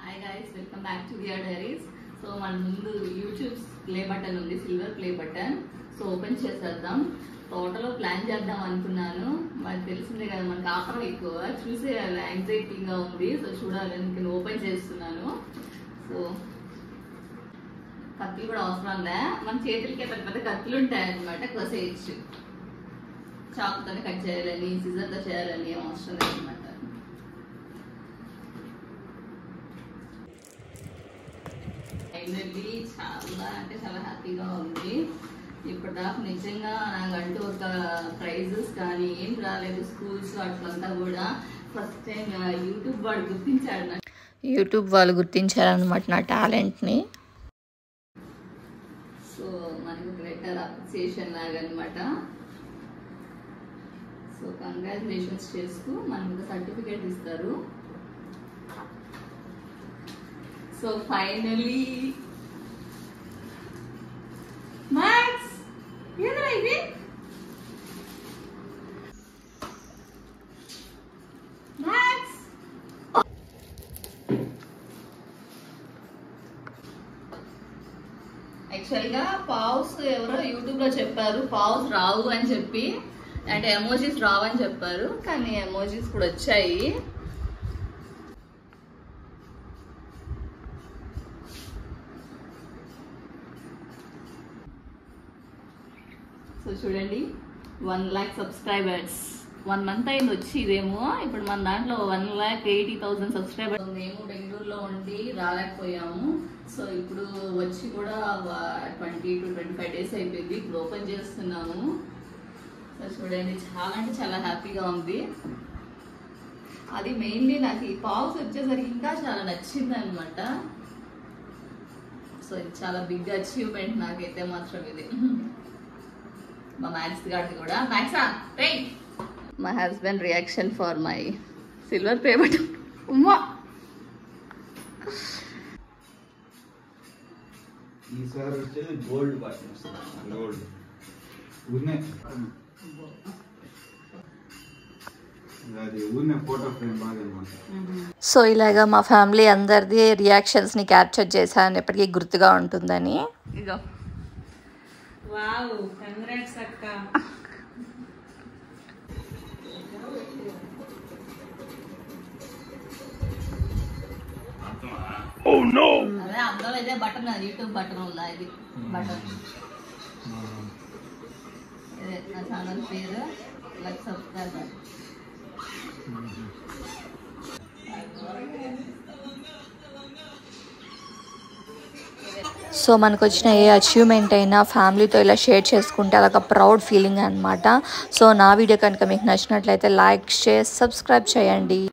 Hi guys, welcome back to Via Diaries. So మన ముందు YouTube play button ఉంది, silver play button. So open చేసేద్దాం. Total plan చేద్దాం అనుకున్నాను. మనకు తెలిసిందే కదా, మనకు ఆఫర్ ఎక్కువ చూసే యాంగ్జైటీగా ఉంది. సో చూడాలని నేను ఓపెన్ చేస్తున్నాను. సో కత్తులు కూడా అవసరం లే, మన చేతులకి పెద్ద పెద్ద కత్తులు ఉంటాయి అనమాట. కోసేయచ్చు, చాకుతోనే కట్ చేయాలని, సిజర్తో చేయాలని ఏం అవసరం లేదు అనమాట. ఫైనల్లీ చాలా అంటే చాలా హ్యాపీగా ఉంది. ఇప్పటిదాకా నిజంగా నాకంటూ ఒక ప్రైజెస్ కానీ ఏం రాలేదు స్కూల్స్ అట్లంతా కూడా. ఫస్ట్ టైం యూట్యూబ్ వాళ్ళు గుర్తించారనమాట నా టాలెంట్ని. సో మనకు గ్రేటర్ అప్రిసియేషన్ లాగా అనమాట. సో కంగ్రాచులేషన్స్ చేస్తూ మనకు సర్టిఫికేట్ ఇస్తారు. సో ఫైనలీ మ్యాక్స్ ఏంద్రా ఇది? మ్యాక్స్ యాక్చువల్గా పావుస్ ఎవరో యూట్యూబ్ లో చెప్పారు, పావుస్ రావు అని చెప్పి, అంటే ఎమోజీస్ రావు అని చెప్పారు. కానీ ఎమోజీస్ కూడా వచ్చాయి. సో చూడండి, 1 lakh సబ్స్క్రైబర్స్. 1 month అయింది వచ్చి ఇదేమో. ఇప్పుడు మన దాంట్లో 1,80,000 సబ్స్క్రైబర్స్. మేము బెంగళూరులో ఉండి రాలేకపోయాము. సో ఇప్పుడు వచ్చి కూడా 20 to 25 days అయిపోయింది. ఇప్పుడు ఓపెన్ చేస్తున్నాము. సో చూడండి, చాలా అంటే చాలా హ్యాపీగా ఉంది. అది మెయిన్లీ నాకు ఈ పావుస్ వచ్చేసరికి ఇంకా చాలా నచ్చింది అనమాట. సో ఇది చాలా బిగ్ అచీవ్మెంట్ నాకైతే మాత్రం ఇది. మా మ్యాక్స్ గారిది కూడా. మ్యాక్సా రేయ్, my husband reaction for my silver play button. ఉమ్మా ఈసారి వచ్చేది గోల్డ్ బటన్ వస్తుంది. గోల్డ్ ఊరినే అది ఊరినే ఫోటో ఫ్రేమ్ బాగా అనమాట. సో ఇలాగా మా ఫ్యామిలీ అందరిది రియాక్షన్స్ని క్యాప్చర్ చేశాను, ఎప్పటికీ గుర్తుగా ఉంటుందని. ఇదో వావ్, కంగ్రాట్స్ అక్క. అదే అందులో ఇదే బటన్, యూట్యూబ్ బటన్ ఉందా? ఇది బటన్. ఇదే నా ఛానల్ పేరు. Like subscribe. సో మనకు వచ్చిన ఏ అచీవ్మెంట్ అయినా ఫ్యామిలీతో ఇలా షేర్ చేసుకుంటే అదొక ప్రౌడ్ ఫీలింగ్ అనమాట. సో నా వీడియో కనుక మీకు నచ్చినట్లయితే లైక్, షేర్, సబ్స్క్రైబ్ చేయండి.